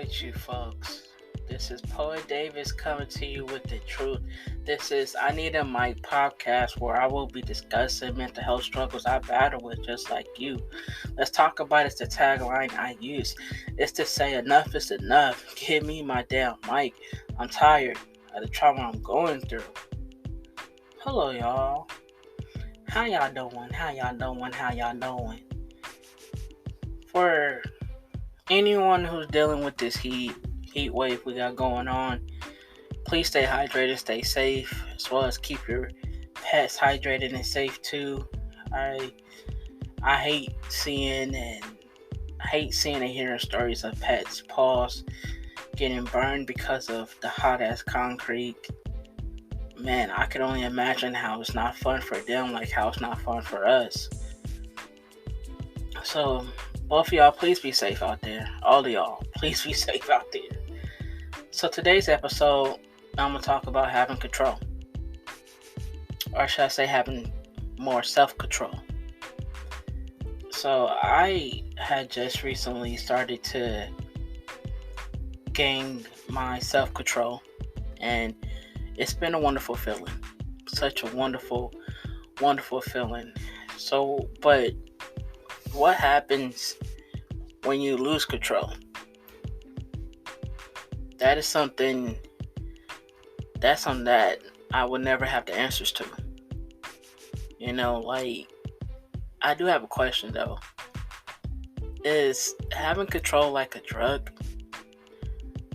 with you folks? This is Poet Davis coming to you with the truth. This is I Need a Mic podcast where I will be discussing mental health struggles I battle with just like you. Let's talk about it's the tagline I use. It's to say enough is enough. Give me my damn mic. I'm tired of the trauma I'm going through. Hello y'all. How y'all doing? For anyone who's dealing with this heat wave we got going on, please stay hydrated, stay safe, as well as keep your pets hydrated and safe too. I hate seeing and hearing stories of pets paws getting burned because of the hot ass concrete. Man, I can only imagine how it's not fun for them, like how it's not fun for us. So both of y'all, please be safe out there. All of y'all, please be safe out there. So today's episode, I'm going to talk about having control. Or should I say having more self-control. So I had just recently started to gain my self-control. And it's been a wonderful feeling. Such a wonderful, wonderful feeling. So, but what happens when you lose control? That's something that I would never have the answers to. I do have a question though. Is having control like a drug?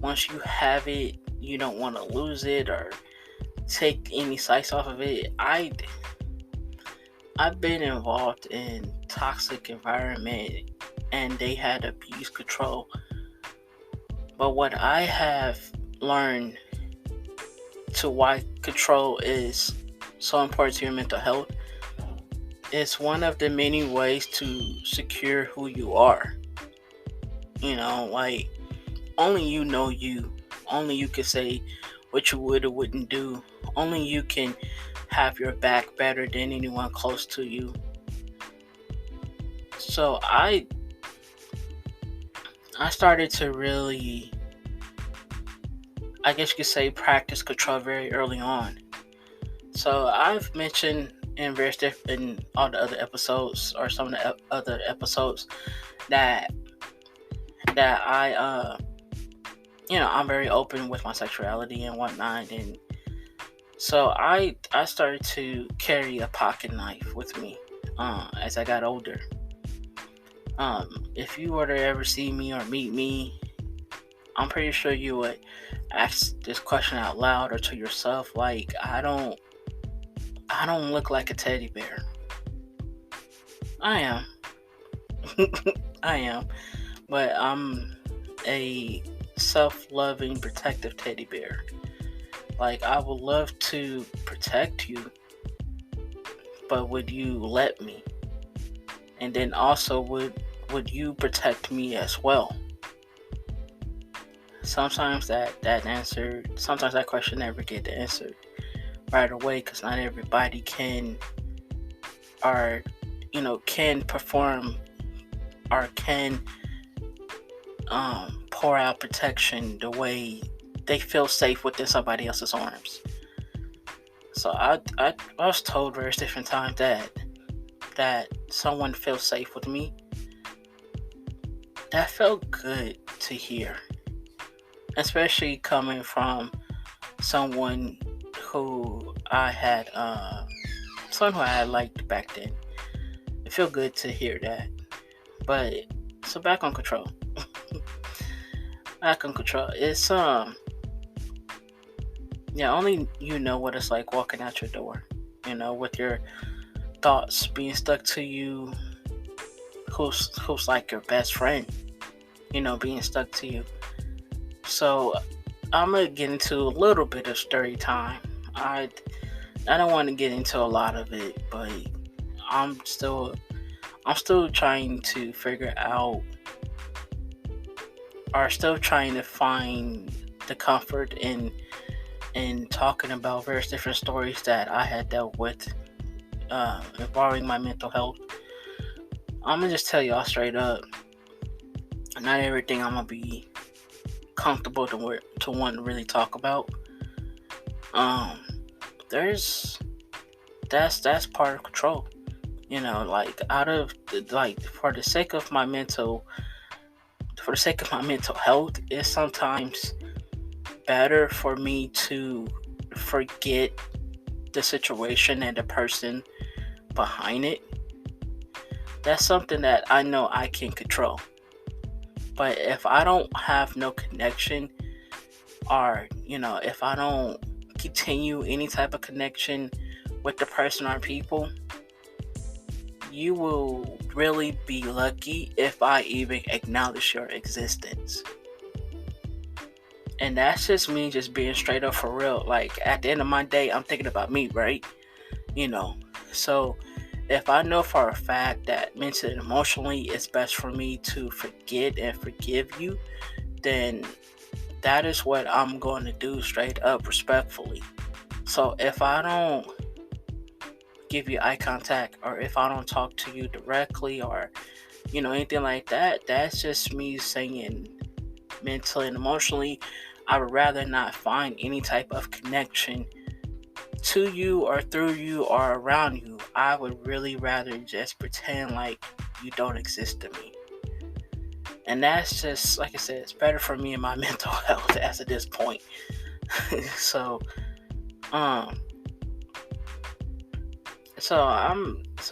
Once you have it, you don't want to lose it or take any sights off of it. I've been involved in toxic environment and they had abuse control. But what I have learned to why control is so important to your mental health, it's one of the many ways to secure who you are. Only you know you. Only you can say what you would or wouldn't do. Only you can have your back better than anyone close to you. So I started to really, I guess you could say, practice control very early on. So I've mentioned in all the other episodes or some of the other episodes that I I'm very open with my sexuality and whatnot, and so I started to carry a pocket knife with me as I got older. If you were to ever see me or meet me, I'm pretty sure you would ask this question out loud or to yourself, like, I don't look like a teddy bear. I am. I am. But I'm a self-loving, protective teddy bear. Like, I would love to protect you, but would you let me? And then also, would you protect me as well? Sometimes that question never get answered right away, because not everybody can perform or can pour out protection the way they feel safe within somebody else's arms. So I was told various different times that someone feels safe with me. That felt good to hear, especially coming from someone who I had liked back then. It felt good to hear that. But so back on control. Back on control. It's only you know what it's like walking out your door. With your thoughts being stuck to you. Who's like your best friend? Being stuck to you. So I'm gonna get into a little bit of story time. I don't want to get into a lot of it, but I'm still trying to figure out, or still trying to find the comfort in talking about various different stories that I had dealt with involving my mental health. I'm gonna just tell y'all straight up, not everything I'm gonna be comfortable to want to really talk about. Um, there's that's part of control. Like for the sake of my mental health, it's sometimes better for me to forget the situation and the person behind it. That's something that I know I can control. But if I don't have no connection, or if I don't continue any type of connection with the person or people, you will really be lucky if I even acknowledge your existence. And that's just me just being straight up for real. Like, at the end of my day, I'm thinking about me, right? So if I know for a fact that mentally and emotionally it's best for me to forget and forgive you, then that is what I'm going to do, straight up, respectfully. So if I don't give you eye contact, or if I don't talk to you directly, or anything like that, that's just me saying mentally and emotionally, I would rather not find any type of connection to you or through you or around you. I would really rather just pretend like you don't exist to me. And that's just, like I said, it's better for me and my mental health as at this point. So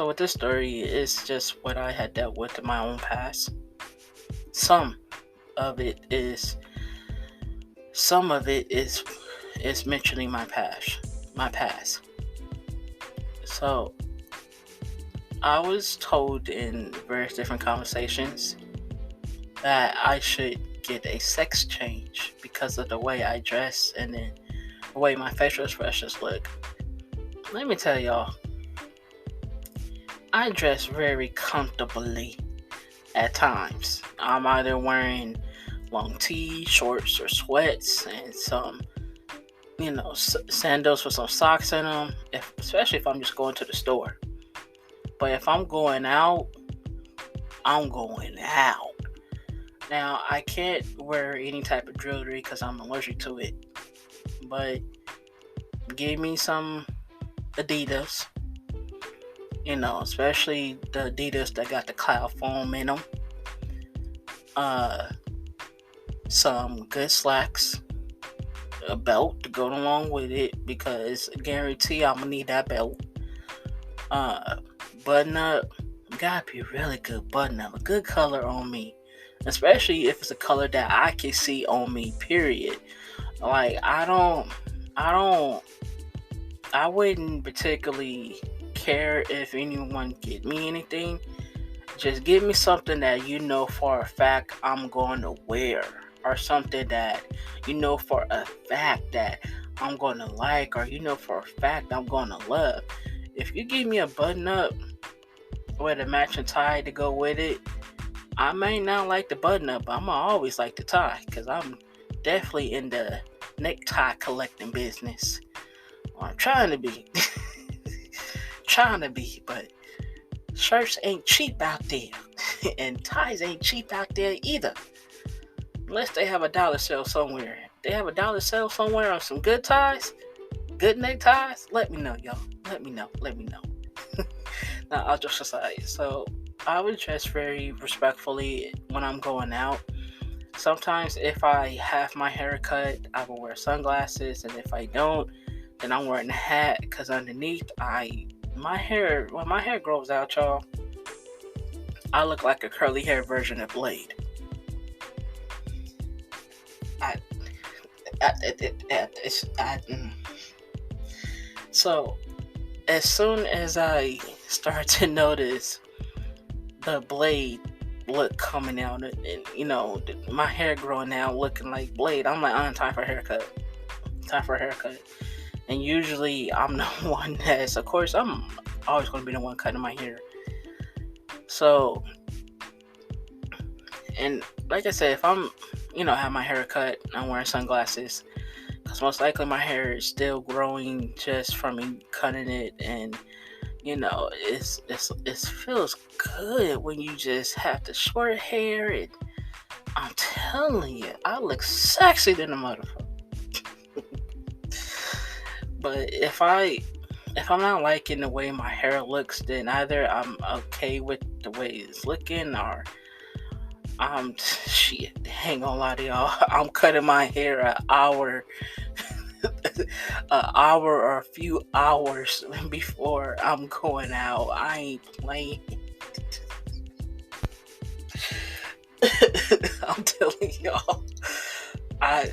with this story, it's just what I had dealt with in my own past. Some of it is mentioning my past. So I was told in various different conversations that I should get a sex change because of the way I dress and then the way my facial expressions look. Let me tell y'all, I dress very comfortably at times. I'm either wearing long tees, shorts, or sweats, and some, sandals with some socks in them, especially if I'm just going to the store. But if I'm going out, I'm going out. Now, I can't wear any type of jewelry because I'm allergic to it. But give me some Adidas, especially the Adidas that got the cloud foam in them. Some good slacks, a belt to go along with it, because I guarantee I'm gonna need that belt. Button up, gotta be really good button up, a good color on me, especially if it's a color that I can see on me, period. Like, I wouldn't particularly care if anyone get me anything. Just give me something that for a fact I'm going to wear, or something that for a fact that I'm going to like, or for a fact I'm going to love. If you give me a button up with a matching tie to go with it, I may not like the button up, but I'm gonna always like the tie, because I'm definitely in the necktie collecting business. Or I'm trying to be. But shirts ain't cheap out there. And ties ain't cheap out there either. Unless they have a dollar sale somewhere. If they have a dollar sale somewhere on some good ties, good neckties, let me know, y'all. Let me know. Now, I'll just aside. So, I would dress very respectfully when I'm going out. Sometimes, if I have my hair cut, I will wear sunglasses, and if I don't, then I'm wearing a hat, because underneath, when my hair grows out, y'all, I look like a curly hair version of Blade. So, as soon as I start to notice the Blade look coming out, and my hair growing out looking like Blade, I'm like, time for a haircut. And usually I'm the one of course, I'm always going to be the one cutting my hair. So, and like I said, if I'm, have my hair cut, I'm wearing sunglasses, because most likely my hair is still growing just from me cutting it, and it feels good when you just have the short hair, and I'm telling you, I look sexy than a motherfucker. But if I'm not liking the way my hair looks, then either I'm okay with the way it's looking, or shit. Ain't gonna lie to y'all, I'm cutting my hair an hour, or a few hours before I'm going out. I ain't playing. I'm telling y'all, I.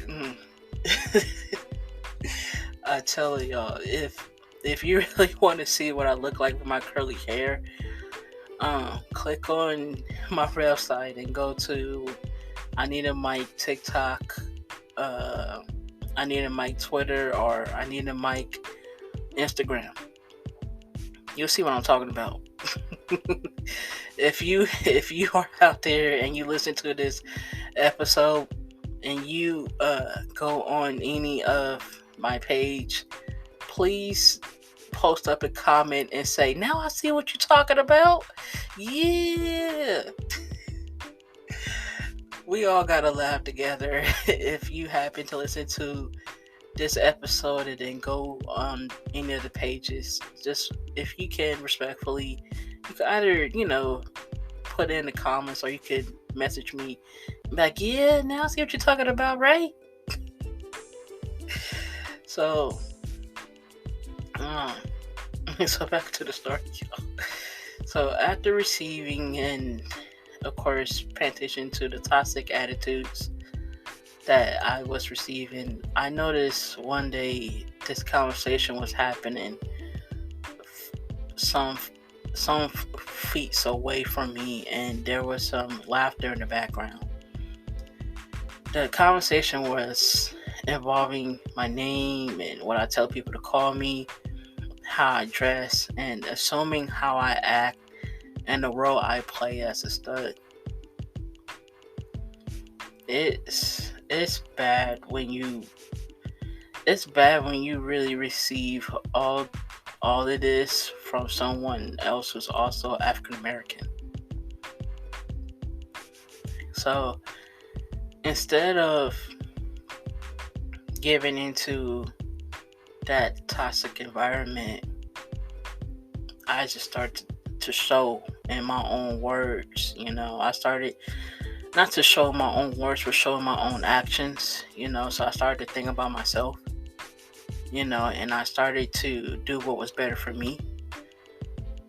I tell y'all, if you really want to see what I look like with my curly hair, click on my website and go to I Need a Mic TikTok, I Need a Mic Twitter, or I Need a Mic Instagram. You'll see what I'm talking about. If you are out there and you listen to this episode and you go on any of my page, please post up a comment and say, "Now I see what you're talking about." Yeah. We all gotta laugh together. If you happen to listen to this episode and then go on any of the pages, just if you can respectfully, you can either, put in the comments, or you could message me like, "Yeah, now I see what you're talking about, right?" So so back to the story, y'all. So after receiving and of course paying attention to the toxic attitudes that I was receiving, I noticed one day this conversation was happening some feet away from me, and there was some laughter in the background. The conversation was involving my name and what I tell people to call me, how I dress, and assuming how I act and the role I play as a stud. It's bad when you really receive all of this from someone else who's also African American. So instead of giving into that toxic environment, I just started to show in my own words. I started not to show my own words, but showing my own actions. So I started to think about myself, and I started to do what was better for me.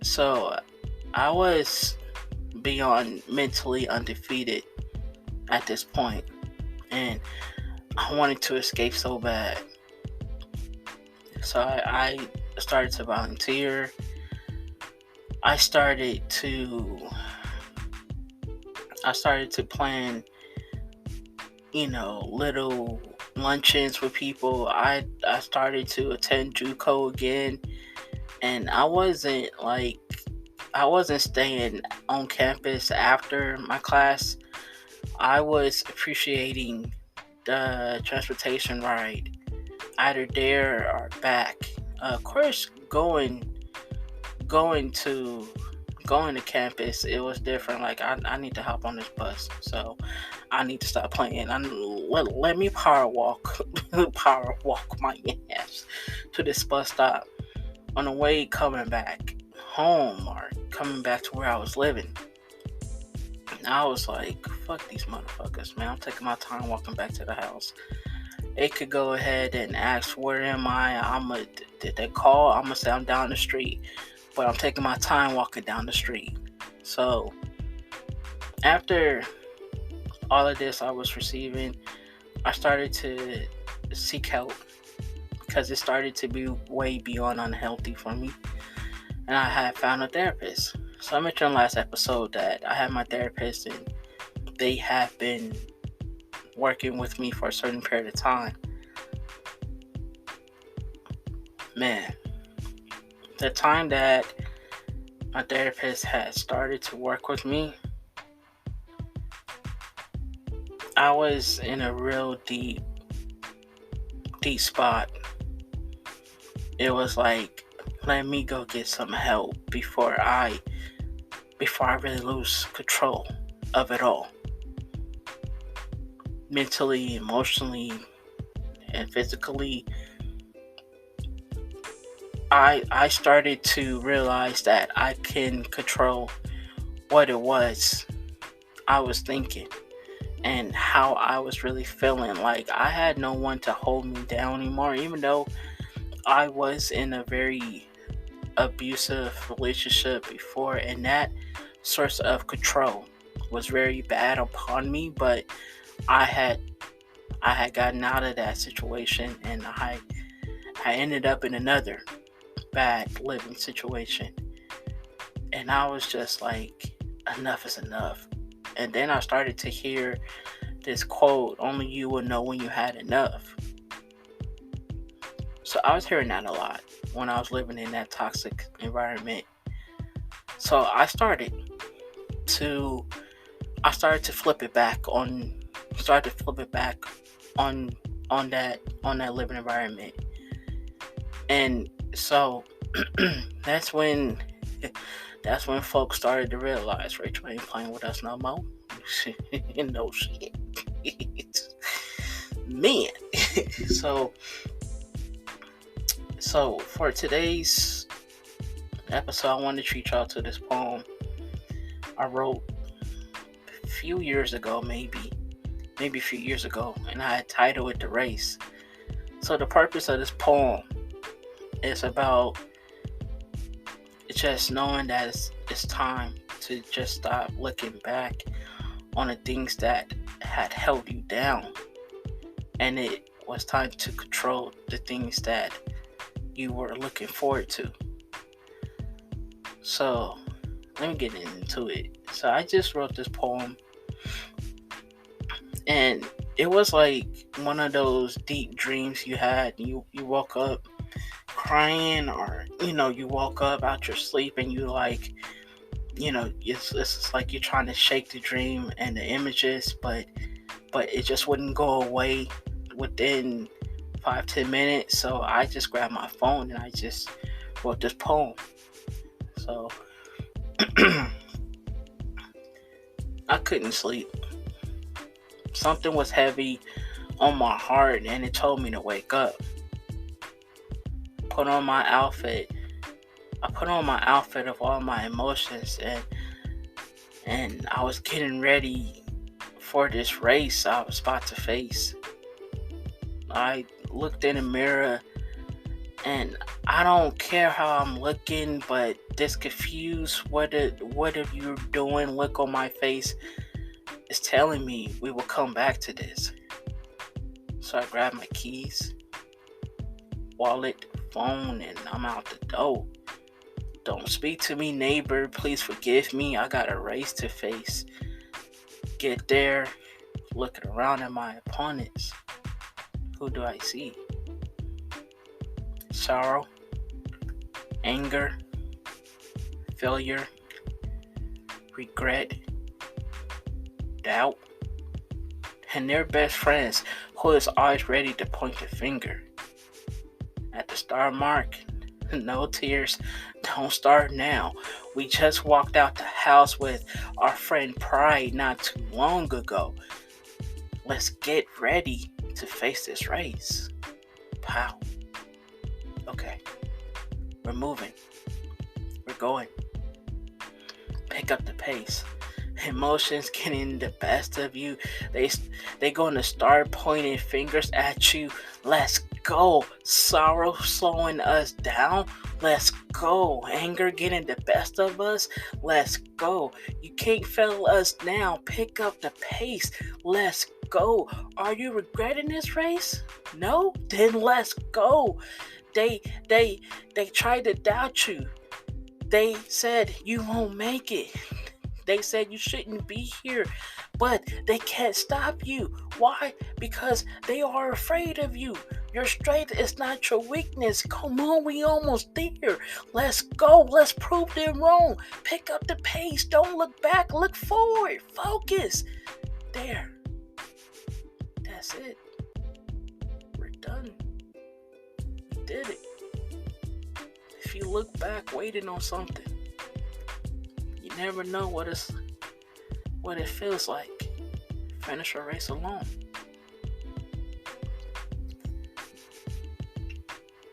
So I was beyond mentally undefeated at this point, and I wanted to escape so bad. So I started to volunteer. I started to plan, little luncheons with people. I started to attend JUCO again, and I wasn't staying on campus after my class. I was appreciating the transportation ride, either there or back. Of course, going to campus, it was different. Like I need to hop on this bus, so I need to stop playing. Let me power walk my ass to this bus stop. On the way coming back home, or coming back to where I was living, I was like, "Fuck these motherfuckers, man! I'm taking my time walking back to the house." It could go ahead and ask, "Where am I?" Did they call? I'm gonna say I'm down the street. But I'm taking my time walking down the street. So after all of this I was receiving, I started to seek help, because it started to be way beyond unhealthy for me. And I had found a therapist. So I mentioned in the last episode that I had my therapist, and they have been working with me for a certain period of time. Man, the time that my therapist had started to work with me, I was in a real deep spot. It was like, let me go get some help before I really lose control of it all. mentally, emotionally, and physically, I started to realize that I can control what it was I was thinking and how I was really feeling. Like, I had no one to hold me down anymore, even though I was in a very abusive relationship before, and that source of control was very bad upon me. But I had I had gotten out of that situation, and I ended up in another bad living situation, and I was just like, enough is enough. And then I started to hear this quote, only you will know when you had enough. So I was hearing that a lot when I was living in that toxic environment. So to started to flip it back on started to flip it back on that living environment. And so that's when folks started to realize Rachel ain't playing with us no more. No shit. Man. so for today's episode, I wanted to treat y'all to this poem I wrote a few years ago, maybe a few years ago, and I had titled it The Race. So the purpose of this poem is about just knowing that it's time to just stop looking back on the things that had held you down, and it was time to control the things that you were looking forward to. So let me get into it. So I just wrote this poem, and it was like one of those deep dreams you had. You woke up crying, or you woke up out your sleep and you like, it's like you're trying to shake the dream and the images, but it just wouldn't go away within 5-10 minutes. So I just grabbed my phone and I just wrote this poem. So I couldn't sleep. Something was heavy on my heart and it told me to wake up. I put on my outfit of all my emotions, and I was getting ready for this race I was about to face. I looked in the mirror, and I don't care how I'm looking, but this confused what are you doing look on my face is telling me we will come back to this. So I grabbed my keys, wallet, phone, and I'm out the door. Don't speak to me, neighbor, please forgive me, I got a race to face. Get there, looking around at my opponents. Who do I see? Sorrow, anger, failure, regret, doubt, and their best friends who is always ready to point the finger. At the star mark, no tears, don't start now. We just walked out the house with our friend Pride not too long ago. Let's get ready to face this race. Pow. Okay, we're moving. We're going. Pick up the pace. Emotions getting the best of you. They gonna start pointing fingers at you. Let's go. Sorrow slowing us down. Let's go. Anger getting the best of us. Let's go. You can't fail us now. Pick up the pace. Let's go. Are you regretting this race? No? Then let's go. They tried to doubt you. They said you won't make it. They said you shouldn't be here, but they can't stop you. Why? Because they are afraid of you. Your strength is not your weakness. Come on, we almost there. Let's go. Let's prove them wrong. Pick up the pace. Don't look back. Look forward. Focus. There. That's it. We're done. We did it. If you look back waiting on something, you never know what it feels like. Finish a race alone.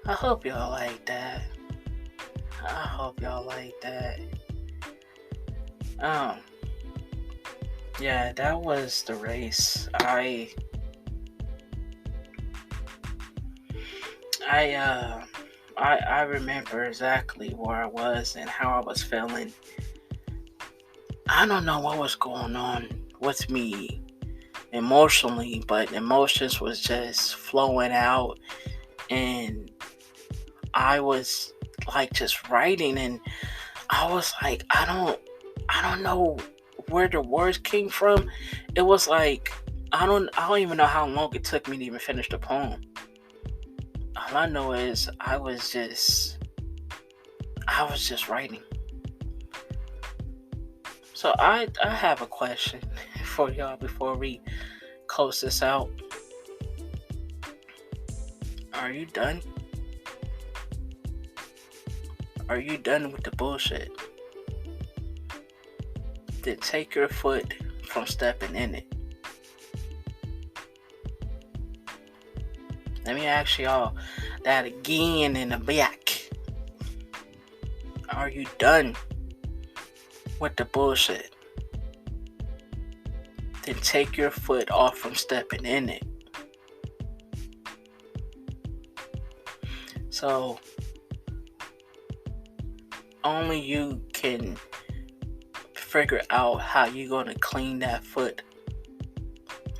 I hope y'all like that. I hope y'all like that. Um, yeah, that was the race. I uh I remember exactly where I was and how I was feeling. I don't know what was going on with me emotionally, but emotions was just flowing out, and I was like just writing, and I was like, I don't know where the words came from. It was like I don't even know how long it took me to even finish the poem. All I know is I was just writing. So I have a question for y'all before we close this out. Are you done? Are you done with the bullshit? Then take your foot from stepping in it. Let me ask y'all that again in the back. Are you done with the bullshit? Then take your foot off from stepping in it. So only you can figure out how you're gonna clean that foot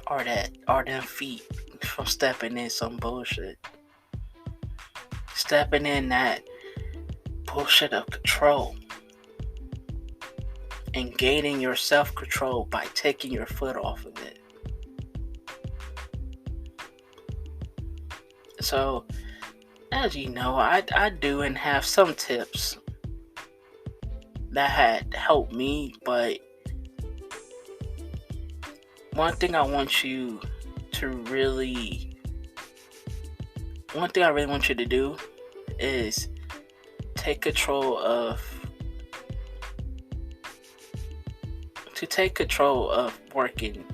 or them feet from stepping in some bullshit. Stepping in that bullshit of control. And gaining your self-control by taking your foot off of it. So, as you know, I do and have some tips that had helped me, but one thing I really want you to do is take control of working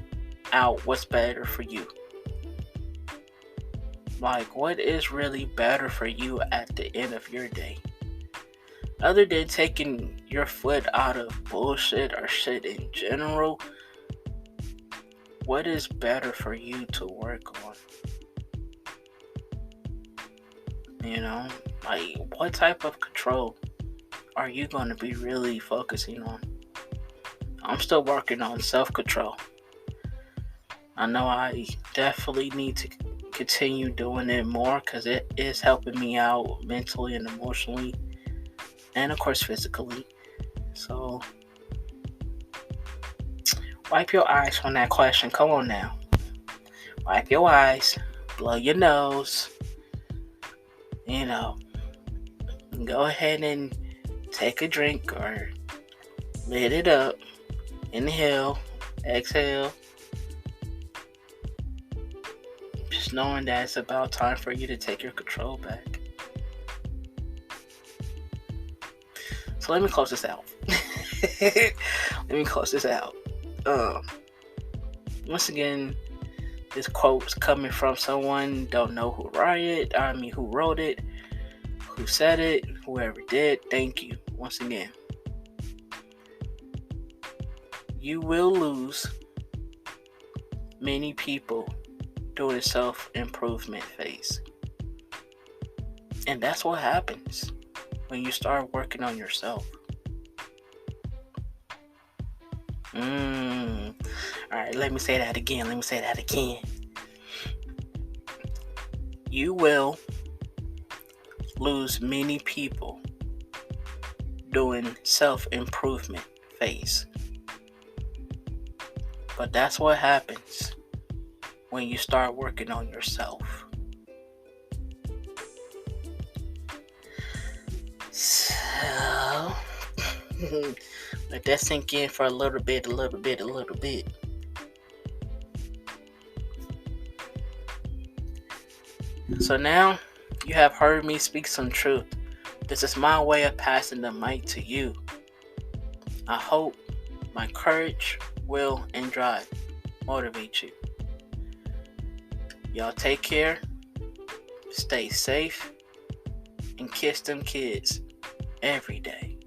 out what's better for you. Like, what is really better for you at the end of your day? Other than taking your foot out of bullshit or shit in general, what is better for you to work on? You know, like, what type of control are you going to be really focusing on? I'm still working on self-control. I know I definitely need to continue doing it more because it is helping me out mentally and emotionally, and of course physically. So wipe your eyes on that question. Come on now. Wipe your eyes, blow your nose, you know, go ahead and take a drink or lit it up. Inhale, exhale. Just knowing that it's about time for you to take your control back. So let me close this out. Once again, this quote's coming from someone, don't know who wrote it, who said it, whoever did. Thank you once again. You will lose many people during the self-improvement phase. And that's what happens when you start working on yourself. Alright, let me say that again. You will lose many people during self-improvement phase. But that's what happens when you start working on yourself. So, let that sink in for a little bit. So now you have heard me speak some truth. This is my way of passing the mic to you. I hope my courage, will, and drive motivate you. Y'all take care. Stay safe. and kiss them kids every day.